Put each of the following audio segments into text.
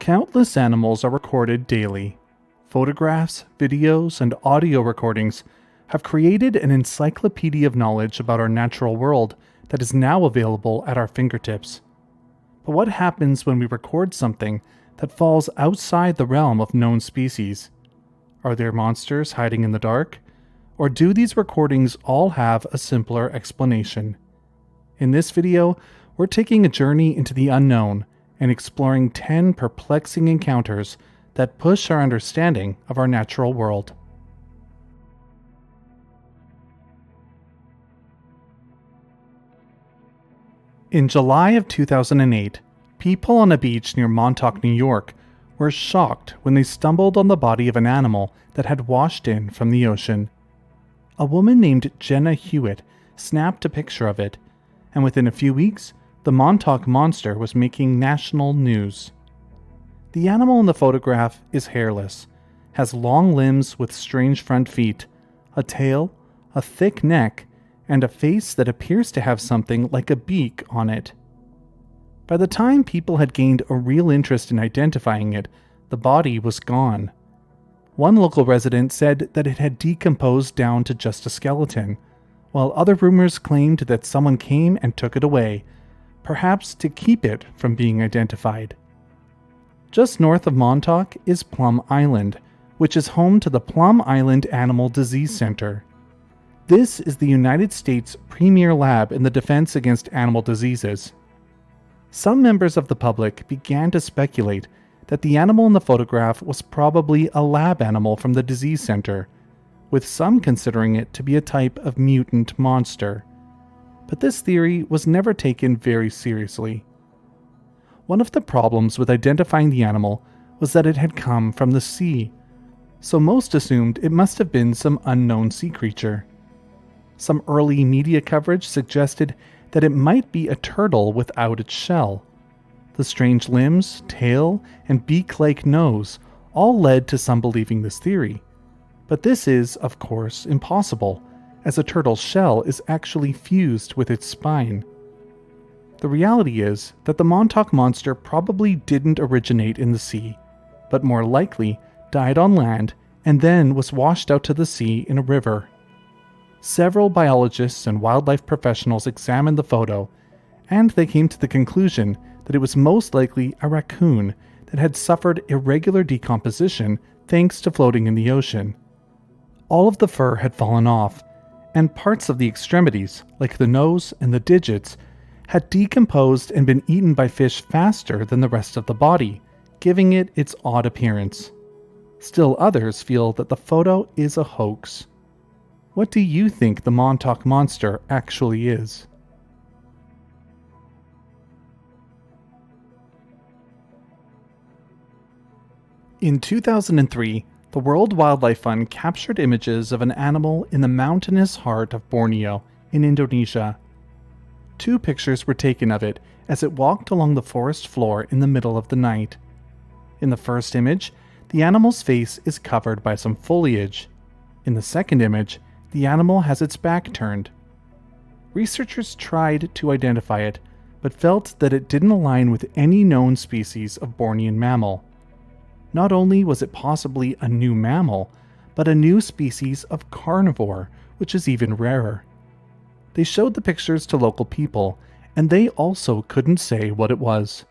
Countless animals are recorded daily. Photographs, videos, and audio recordings have created an encyclopedia of knowledge about our natural world that is now available at our fingertips. But what happens when we record something that falls outside the realm of known species? Are there monsters hiding in the dark? Or do these recordings all have a simpler explanation? In this video, we're taking a journey into the unknown and exploring 10 perplexing encounters that push our understanding of our natural world. In July of 2008, people on a beach near Montauk, New York, were shocked when they stumbled on the body of an animal that had washed in from the ocean. A woman named Jenna Hewitt snapped a picture of it, and within a few weeks, the Montauk Monster was making national news. The animal in the photograph is hairless, has long limbs with strange front feet, a tail, a thick neck, and a face that appears to have something like a beak on it. By the time people had gained a real interest in identifying it, the body was gone. One local resident said that it had decomposed down to just a skeleton, while other rumors claimed that someone came and took it away, perhaps to keep it from being identified. Just north of Montauk is Plum Island, which is home to the Plum Island Animal Disease Center. This is the United States' premier lab in the defense against animal diseases. Some members of the public began to speculate that the animal in the photograph was probably a lab animal from the disease center, with some considering it to be a type of mutant monster. But this theory was never taken very seriously. One of the problems with identifying the animal was that it had come from the sea, so most assumed it must have been some unknown sea creature. Some early media coverage suggested that it might be a turtle without its shell. The strange limbs, tail, and beak-like nose all led to some believing this theory. But this is, of course, impossible, as a turtle's shell is actually fused with its spine. The reality is that the Montauk Monster probably didn't originate in the sea, but more likely died on land and then was washed out to the sea in a river. Several biologists and wildlife professionals examined the photo, and they came to the conclusion that it was most likely a raccoon that had suffered irregular decomposition thanks to floating in the ocean. All of the fur had fallen off, and parts of the extremities, like the nose and the digits, had decomposed and been eaten by fish faster than the rest of the body, giving it its odd appearance. Still others feel that the photo is a hoax. What do you think the Montauk Monster actually is? In 2003, the World Wildlife Fund captured images of an animal in the mountainous heart of Borneo, in Indonesia. 2 pictures were taken of it as it walked along the forest floor in the middle of the night. In the first image, the animal's face is covered by some foliage. In the second image, the animal has its back turned. Researchers tried to identify it, but felt that it didn't align with any known species of Bornean mammal. Not only was it possibly a new mammal, but a new species of carnivore, which is even rarer. They showed the pictures to local people, and they also couldn't say what it was.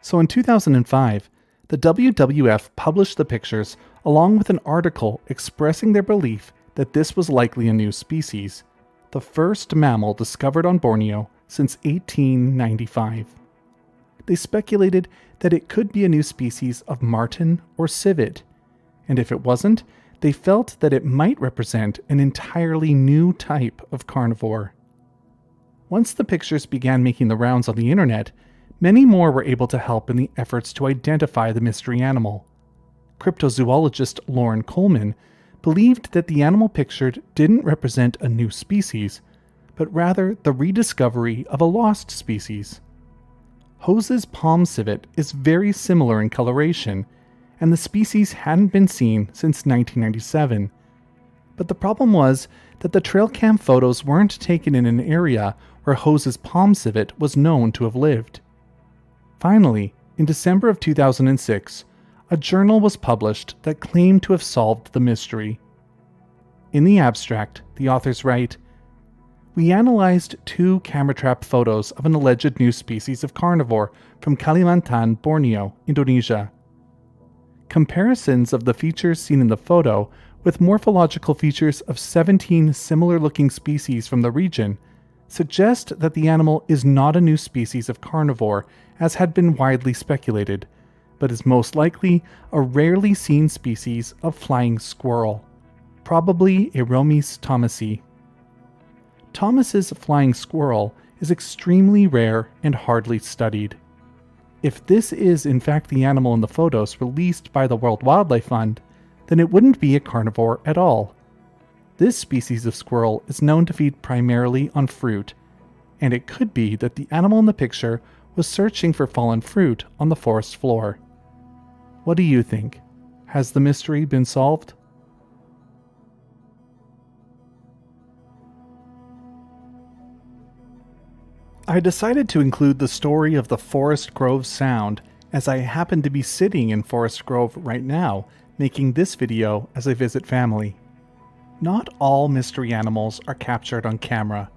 So in 2005, the WWF published the pictures along with an article expressing their belief that this was likely a new species, the first mammal discovered on Borneo since 1895. They speculated that it could be a new species of marten or civet, and if it wasn't, they felt that it might represent an entirely new type of carnivore. Once the pictures began making the rounds on the internet, many more were able to help in the efforts to identify the mystery animal. Cryptozoologist Lauren Coleman believed that the animal pictured didn't represent a new species, but rather the rediscovery of a lost species. Hose's palm civet is very similar in coloration, and the species hadn't been seen since 1997. But the problem was that the trail cam photos weren't taken in an area where Hose's palm civet was known to have lived. Finally, In December of 2006, a journal was published that claimed to have solved the mystery. In the abstract, the authors write, "We analyzed 2 camera trap photos of an alleged new species of carnivore from Kalimantan, Borneo, Indonesia. Comparisons of the features seen in the photo with morphological features of 17 similar-looking species from the region suggest that the animal is not a new species of carnivore as had been widely speculated, but is most likely a rarely seen species of flying squirrel, probably Aeromys thomasi. Thomas's flying squirrel is extremely rare and hardly studied. If this is in fact the animal in the photos released by the World Wildlife Fund, then it wouldn't be a carnivore at all. This species of squirrel is known to feed primarily on fruit, and it could be that the animal in the picture was searching for fallen fruit on the forest floor. What do you think? Has the mystery been solved?" I decided to include the story of the Forest Grove Sound as I happen to be sitting in Forest Grove right now, making this video as I visit family. Not all mystery animals are captured on camera.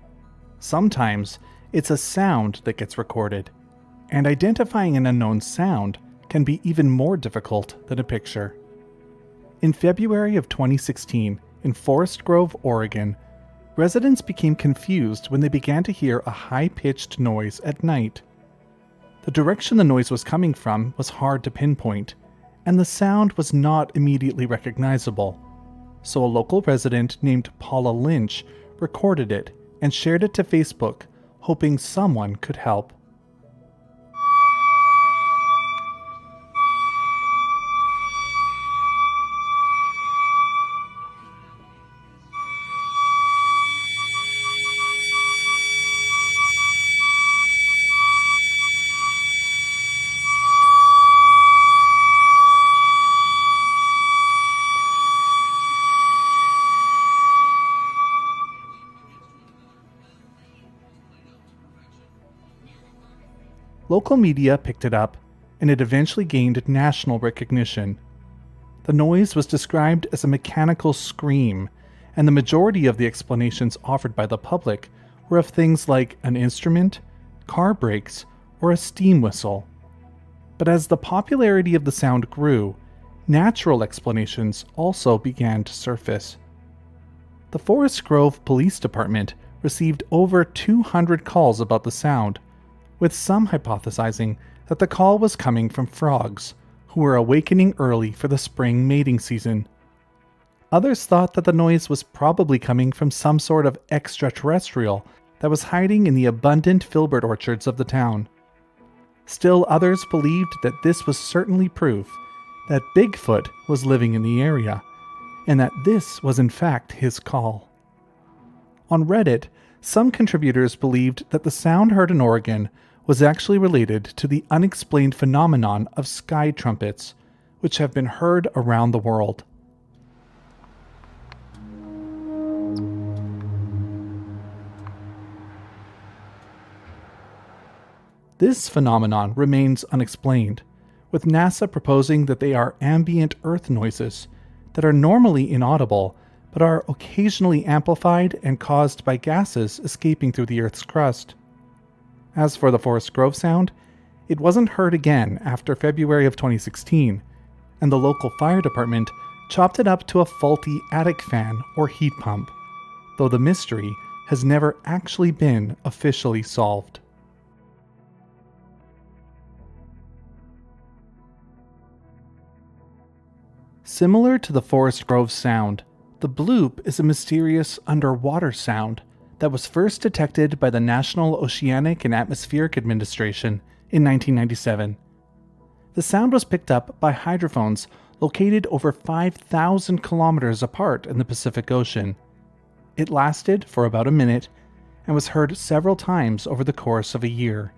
Sometimes it's a sound that gets recorded, and identifying an unknown sound can be even more difficult than a picture. In February of 2016, in Forest Grove, Oregon, residents became confused when they began to hear a high-pitched noise at night. The direction the noise was coming from was hard to pinpoint, and the sound was not immediately recognizable. So a local resident named Paula Lynch recorded it and shared it to Facebook, hoping someone could help. Local media picked it up, and it eventually gained national recognition. The noise was described as a mechanical scream, and the majority of the explanations offered by the public were of things like an instrument, car brakes, or a steam whistle. But as the popularity of the sound grew, natural explanations also began to surface. The Forest Grove Police Department received over 200 calls about the sound, with some hypothesizing that the call was coming from frogs, who were awakening early for the spring mating season. Others thought that the noise was probably coming from some sort of extraterrestrial that was hiding in the abundant filbert orchards of the town. Still others believed that this was certainly proof that Bigfoot was living in the area, and that this was in fact his call. On Reddit, some contributors believed that the sound heard in Oregon was actually related to the unexplained phenomenon of sky trumpets, which have been heard around the world. This phenomenon remains unexplained, with NASA proposing that they are ambient Earth noises that are normally inaudible but are occasionally amplified and caused by gases escaping through the Earth's crust. As for the Forest Grove Sound, it wasn't heard again after February of 2016, and the local fire department chopped it up to a faulty attic fan or heat pump, though the mystery has never actually been officially solved. Similar to the Forest Grove Sound, the bloop is a mysterious underwater sound that was first detected by the National Oceanic and Atmospheric Administration in 1997. The sound was picked up by hydrophones located over 5,000 kilometers apart in the Pacific Ocean. It lasted for about a minute and was heard several times over the course of a year.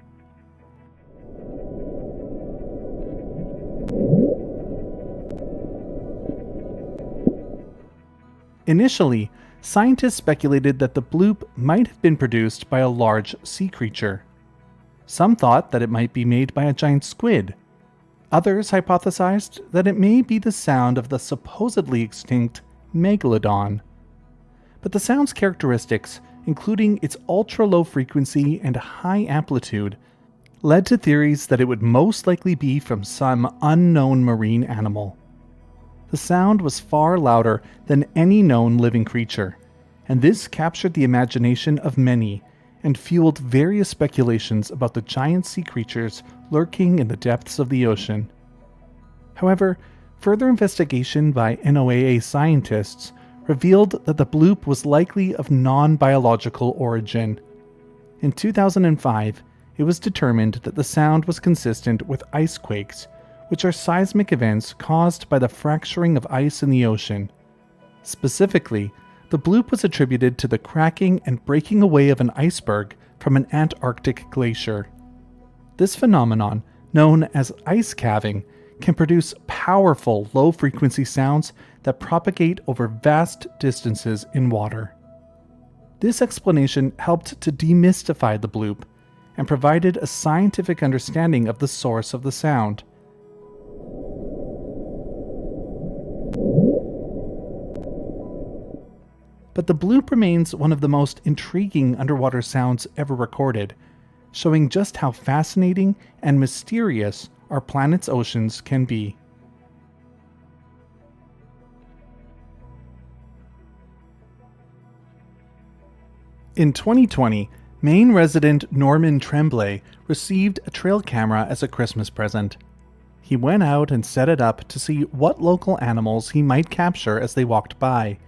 Initially, scientists speculated that the bloop might have been produced by a large sea creature. Some thought that it might be made by a giant squid, Others hypothesized that it may be the sound of the supposedly extinct megalodon. But the sound's characteristics, including its ultra-low frequency and high amplitude, led to theories that it would most likely be from some unknown marine animal. The sound was far louder than any known living creature, and this captured the imagination of many and fueled various speculations about the giant sea creatures lurking in the depths of the ocean. However, further investigation by NOAA scientists revealed that the bloop was likely of non-biological origin. In 2005, it was determined that the sound was consistent with ice quakes, which are seismic events caused by the fracturing of ice in the ocean. Specifically, the bloop was attributed to the cracking and breaking away of an iceberg from an Antarctic glacier. This phenomenon, known as ice calving, can produce powerful low-frequency sounds that propagate over vast distances in water. This explanation helped to demystify the bloop and provided a scientific understanding of the source of the sound. But the bloop remains one of the most intriguing underwater sounds ever recorded, showing just how fascinating and mysterious our planet's oceans can be. In 2020, Maine resident Norman Tremblay received a trail camera as a Christmas present. He went out and set it up to see what local animals he might capture as they walked by.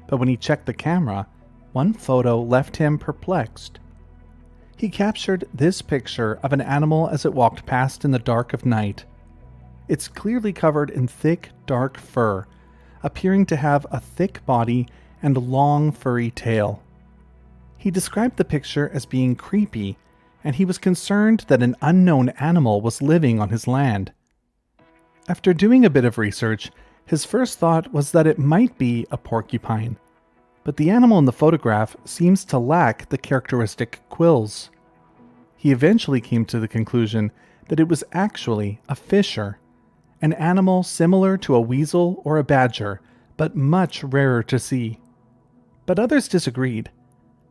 But when he checked the camera, one photo left him perplexed. He captured this picture of an animal as it walked past in the dark of night. It's clearly covered in thick, dark fur, appearing to have a thick body and long, furry tail. He described the picture as being creepy, and he was concerned that an unknown animal was living on his land. After doing a bit of research, his first thought was that it might be a porcupine, but the animal in the photograph seems to lack the characteristic quills. He eventually came to the conclusion that it was actually a fisher, an animal similar to a weasel or a badger, but much rarer to see. But others disagreed.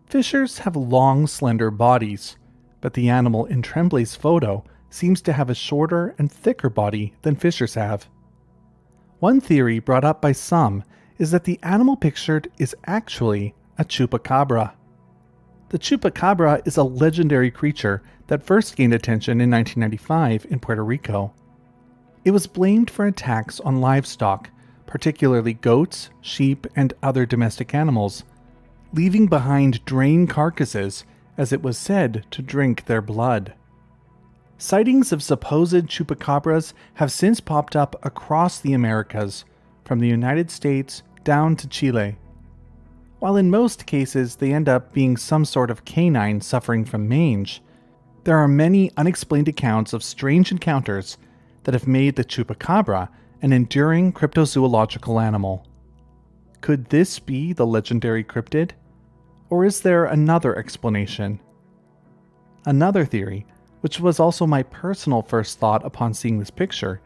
Fishers have long, slender bodies, but the animal in Tremblay's photo seems to have a shorter and thicker body than fishers have. One theory brought up by some is that the animal pictured is actually a chupacabra. The chupacabra is a legendary creature that first gained attention in 1995 in Puerto Rico. It was blamed for attacks on livestock, particularly goats, sheep, and other domestic animals, leaving behind drained carcasses as it was said to drink their blood. Sightings of supposed chupacabras have since popped up across the Americas, from the United States down to Chile. While in most cases they end up being some sort of canine suffering from mange, there are many unexplained accounts of strange encounters that have made the chupacabra an enduring cryptozoological animal. Could this be the legendary cryptid? Or is there another explanation? Another theory, which was also my personal first thought upon seeing this picture,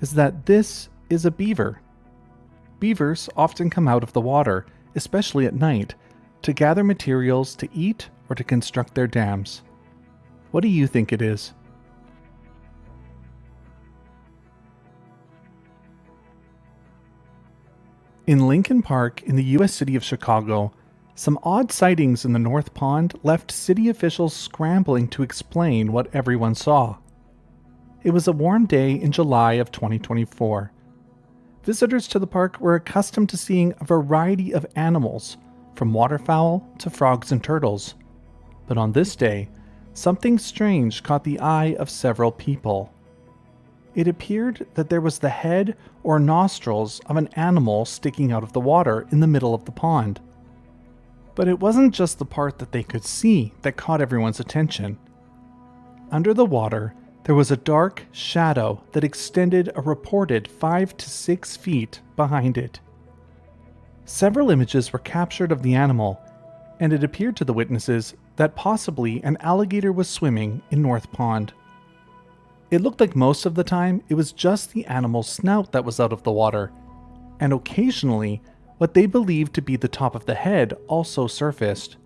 is that this is a beaver. Beavers often come out of the water, especially at night, to gather materials to eat or to construct their dams. What do you think it is? In Lincoln Park in the U.S. city of Chicago, some odd sightings in the North Pond left city officials scrambling to explain what everyone saw. It was a warm day in July of 2024. Visitors to the park were accustomed to seeing a variety of animals, from waterfowl to frogs and turtles. But on this day, something strange caught the eye of several people. It appeared that there was the head or nostrils of an animal sticking out of the water in the middle of the pond. But it wasn't just the part that they could see that caught everyone's attention. Under the water, there was a dark shadow that extended a reported 5 to 6 feet behind it. Several images were captured of the animal, and it appeared to the witnesses that possibly an alligator was swimming in North Pond. It looked like most of the time it was just the animal's snout that was out of the water, and occasionally what they believed to be the top of the head also surfaced.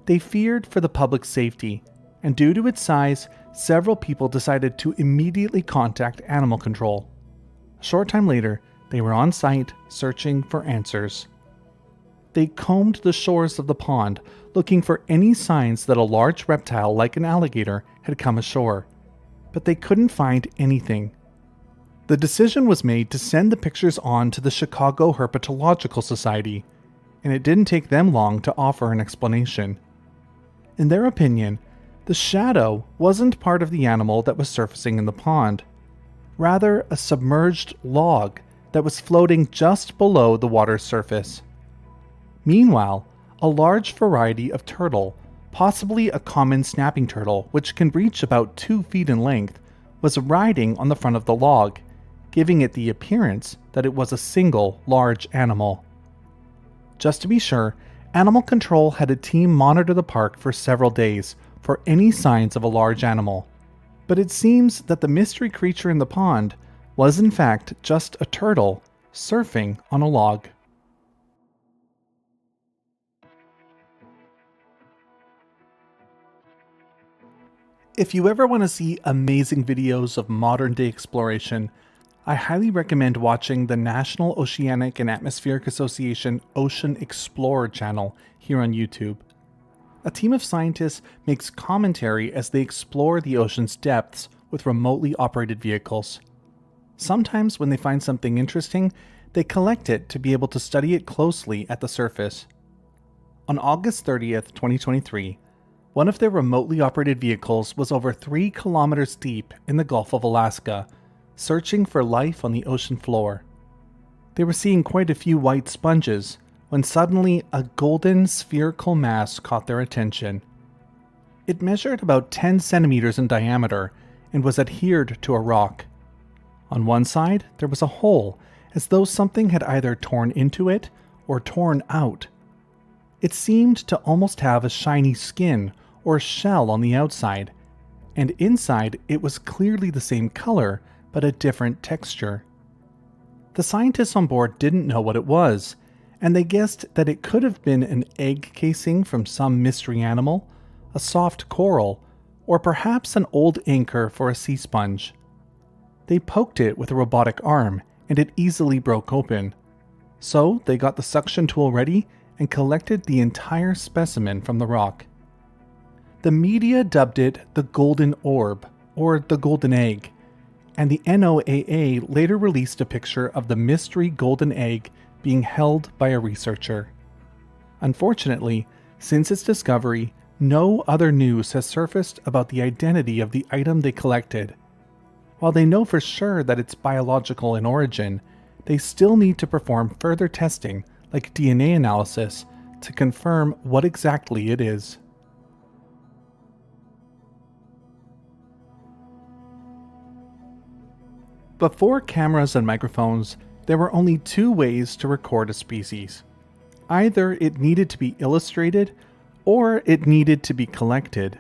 They feared for the public's safety, and due to its size, several people decided to immediately contact animal control. A short time later, they were on site searching for answers. They combed the shores of the pond, looking for any signs that a large reptile like an alligator had come ashore, but they couldn't find anything. The decision was made to send the pictures on to the Chicago Herpetological Society, and it didn't take them long to offer an explanation. In their opinion, the shadow wasn't part of the animal that was surfacing in the pond, rather a submerged log that was floating just below the water's surface. Meanwhile, a large variety of turtle, possibly a common snapping turtle which can reach about 2 feet in length, was riding on the front of the log, giving it the appearance that it was a single large animal. Just to be sure, Animal Control had a team monitor the park for several days for any signs of a large animal, but it seems that the mystery creature in the pond was in fact just a turtle surfing on a log. If you ever want to see amazing videos of modern-day exploration, I highly recommend watching the National Oceanic and Atmospheric Association Ocean Explorer channel here on YouTube. A team of scientists makes commentary as they explore the ocean's depths with remotely operated vehicles. Sometimes when they find something interesting, they collect it to be able to study it closely at the surface. On August 30th, 2023, one of their remotely operated vehicles was over 3 kilometers deep in the Gulf of Alaska, searching for life on the ocean floor. They were seeing quite a few white sponges when suddenly a golden spherical mass caught their attention. It measured about 10 centimeters in diameter and was adhered to a rock. On one side, there was a hole, as though something had either torn into it or torn out. It seemed to almost have a shiny skin or shell on the outside, and inside it was clearly the same color but a different texture. The scientists on board didn't know what it was, and they guessed that it could have been an egg casing from some mystery animal, a soft coral, or perhaps an old anchor for a sea sponge. They poked it with a robotic arm, and it easily broke open. So they got the suction tool ready and collected the entire specimen from the rock. The media dubbed it the Golden Orb, or the Golden Egg, and the NOAA later released a picture of the mystery golden egg being held by a researcher. Unfortunately, since its discovery, no other news has surfaced about the identity of the item they collected. While they know for sure that it's biological in origin, they still need to perform further testing, like DNA analysis, to confirm what exactly it is. Before cameras and microphones, there were only 2 ways to record a species. Either it needed to be illustrated, or it needed to be collected.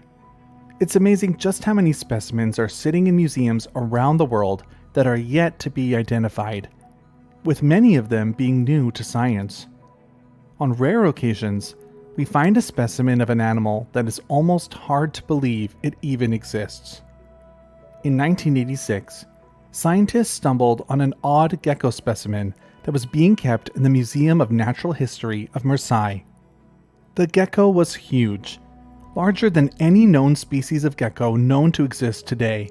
It's amazing just how many specimens are sitting in museums around the world that are yet to be identified, with many of them being new to science. On rare occasions, we find a specimen of an animal that is almost hard to believe it even exists. In 1986, scientists stumbled on an odd gecko specimen that was being kept in the Museum of Natural History of Marseille. The gecko was huge, larger than any known species of gecko known to exist today.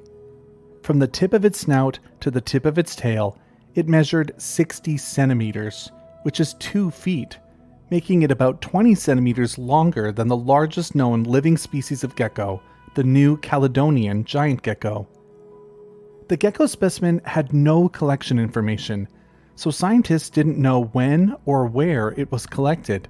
From the tip of its snout to the tip of its tail, it measured 60 centimeters, which is 2 feet, making it about 20 centimeters longer than the largest known living species of gecko, the New Caledonian giant gecko. The gecko specimen had no collection information, so scientists didn't know when or where it was collected.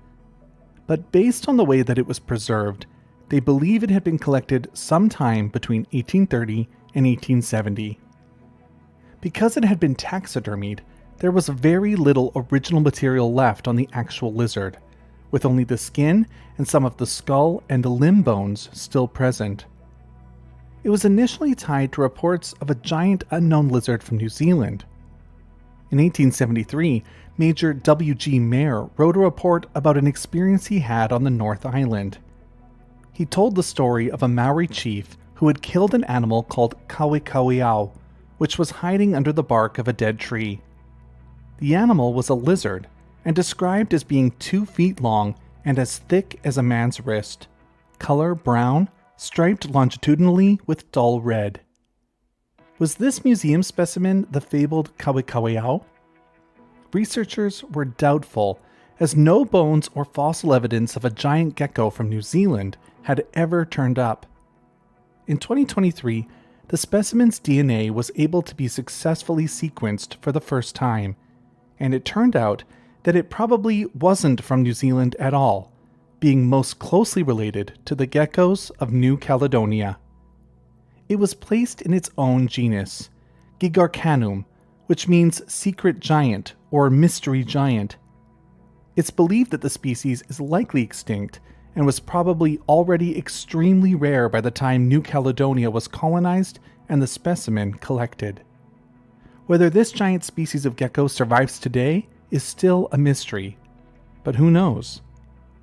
But based on the way that it was preserved, they believe it had been collected sometime between 1830 and 1870. Because it had been taxidermied, there was very little original material left on the actual lizard, with only the skin and some of the skull and limb bones still present. it was initially tied to reports of a giant unknown lizard from New Zealand. In 1873, Major W.G. Mayer wrote a report about an experience he had on the North Island. He told the story of a Maori chief who had killed an animal called kawikawiau, which was hiding under the bark of a dead tree. The animal was a lizard, and described as being 2 feet long and as thick as a man's wrist, color brown, striped longitudinally with dull red. Was this museum specimen the fabled kawikawiau? Researchers were doubtful, as no bones or fossil evidence of a giant gecko from New Zealand had ever turned up. In 2023, the specimen's DNA was able to be successfully sequenced for the first time, and it turned out that it probably wasn't from New Zealand at all, being most closely related to the geckos of New Caledonia. It was placed in its own genus, Gigarcanum, which means secret giant or mystery giant. It's believed that the species is likely extinct and was probably already extremely rare by the time New Caledonia was colonized and the specimen collected. Whether this giant species of gecko survives today is still a mystery, but who knows?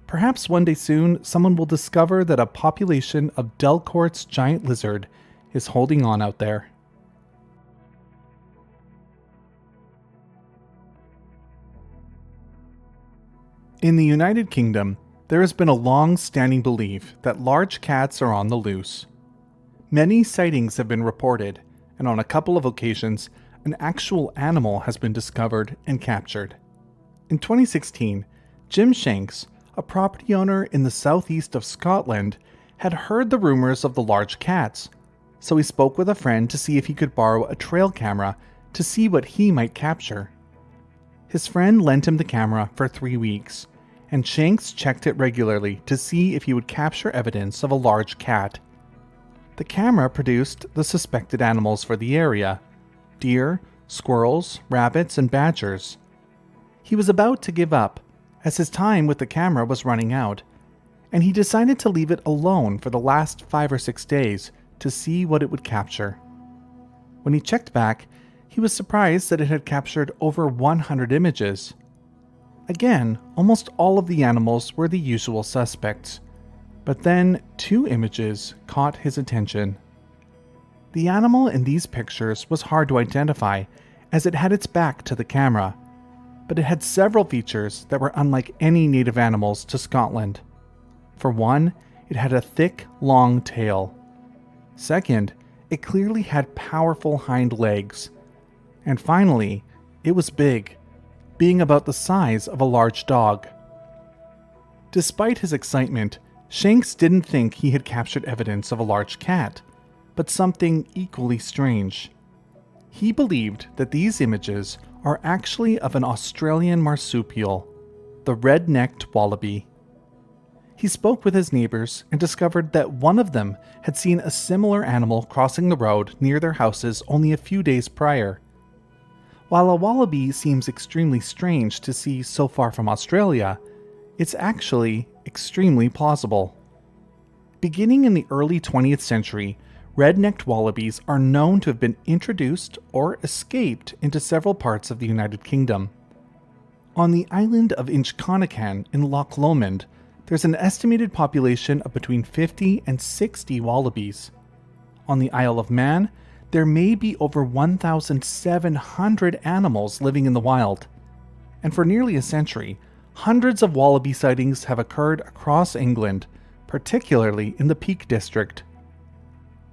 Perhaps one day soon someone will discover that a population of Delcourt's giant lizard is holding on out there. In the United Kingdom, there has been a long-standing belief that large cats are on the loose. Many sightings have been reported, and on a couple of occasions, an actual animal has been discovered and captured. In 2016, Jim Shanks, a property owner in the southeast of Scotland, had heard the rumors of the large cats, so he spoke with a friend to see if he could borrow a trail camera to see what he might capture. His friend lent him the camera for 3 weeks, and Shanks checked it regularly to see if he would capture evidence of a large cat. The camera produced the suspected animals for the area: deer, squirrels, rabbits, and badgers. He was about to give up, as his time with the camera was running out, and he decided to leave it alone for the last 5 or 6 days to see what it would capture. When he checked back, he was surprised that it had captured over 100 images. Again, almost all of the animals were the usual suspects, but then 2 images caught his attention. The animal in these pictures was hard to identify, as it had its back to the camera, but it had several features that were unlike any native animals to Scotland. For one, it had a thick, long tail. Second, it clearly had powerful hind legs. And finally, it was big, being about the size of a large dog. Despite his excitement, Shanks didn't think he had captured evidence of a large cat, but something equally strange. He believed that these images are actually of an Australian marsupial, the Rednecked Wallaby. He spoke with his neighbors and discovered that one of them had seen a similar animal crossing the road near their houses only a few days prior. While a wallaby seems extremely strange to see so far from Australia, it's actually extremely plausible. Beginning in the early 20th century, rednecked wallabies are known to have been introduced or escaped into several parts of the United Kingdom. On the island of Inchconnecan in Loch Lomond, there's an estimated population of between 50 and 60 wallabies. On the Isle of Man, there may be over 1,700 animals living in the wild. And for nearly a century, hundreds of wallaby sightings have occurred across England, particularly in the Peak District.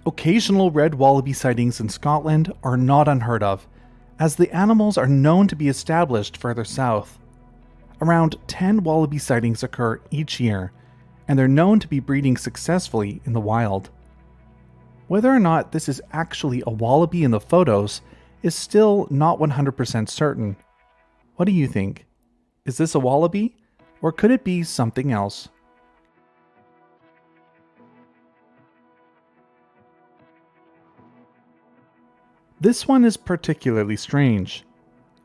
Occasional red wallaby sightings in Scotland are not unheard of, as the animals are known to be established further south. Around 10 wallaby sightings occur each year, and they're known to be breeding successfully in the wild. Whether or not this is actually a wallaby in the photos is still not 100% certain. What do you think? Is this a wallaby, or could it be something else? This one is particularly strange.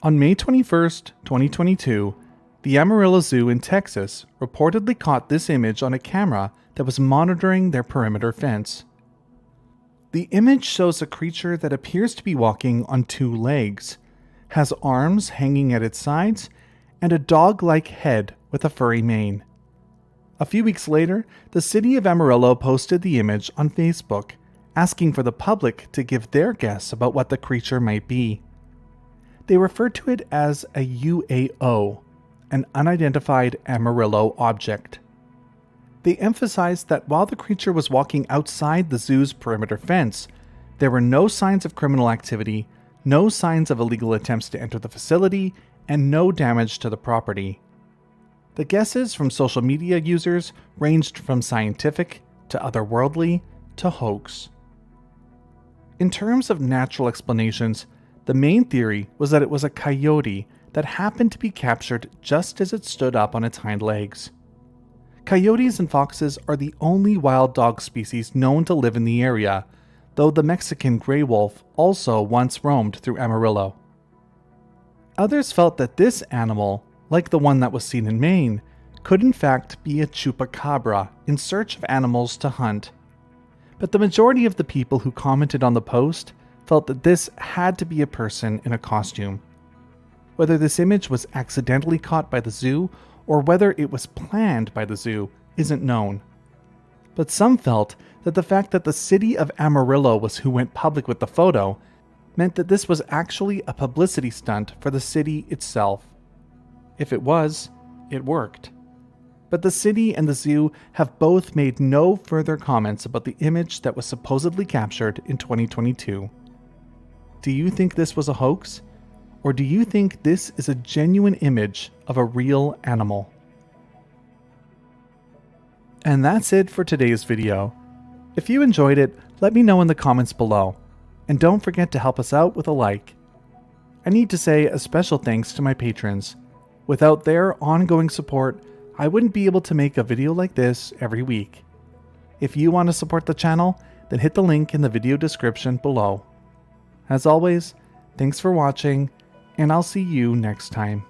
On May 21st, 2022, the Amarillo Zoo in Texas reportedly caught this image on a camera that was monitoring their perimeter fence. The image shows a creature that appears to be walking on two legs, has arms hanging at its sides, and a dog-like head with a furry mane. A few weeks later, the city of Amarillo posted the image on Facebook, asking for the public to give their guess about what the creature might be. They referred to it as a UAO, an unidentified Amarillo object. They emphasized that while the creature was walking outside the zoo's perimeter fence, there were no signs of criminal activity, no signs of illegal attempts to enter the facility, and no damage to the property. The guesses from social media users ranged from scientific to otherworldly to hoax. In terms of natural explanations, the main theory was that it was a coyote that happened to be captured just as it stood up on its hind legs. Coyotes and foxes are the only wild dog species known to live in the area, though the Mexican gray wolf also once roamed through Amarillo. Others felt that this animal, like the one that was seen in Maine, could in fact be a Chupacabra in search of animals to hunt. But the majority of the people who commented on the post felt that this had to be a person in a costume. Whether this image was accidentally caught by the zoo or whether it was planned by the zoo isn't known. But some felt that the fact that the city of Amarillo was who went public with the photo meant that this was actually a publicity stunt for the city itself. If it was, it worked. But the city and the zoo have both made no further comments about the image that was supposedly captured in 2022. Do you think this was a hoax? Or do you think this is a genuine image of a real animal? And that's it for today's video. If you enjoyed it, let me know in the comments below. And don't forget to help us out with a like. I need to say a special thanks to my patrons. Without their ongoing support, I wouldn't be able to make a video like this every week. If you want to support the channel, then hit the link in the video description below. As always, thanks for watching, and I'll see you next time.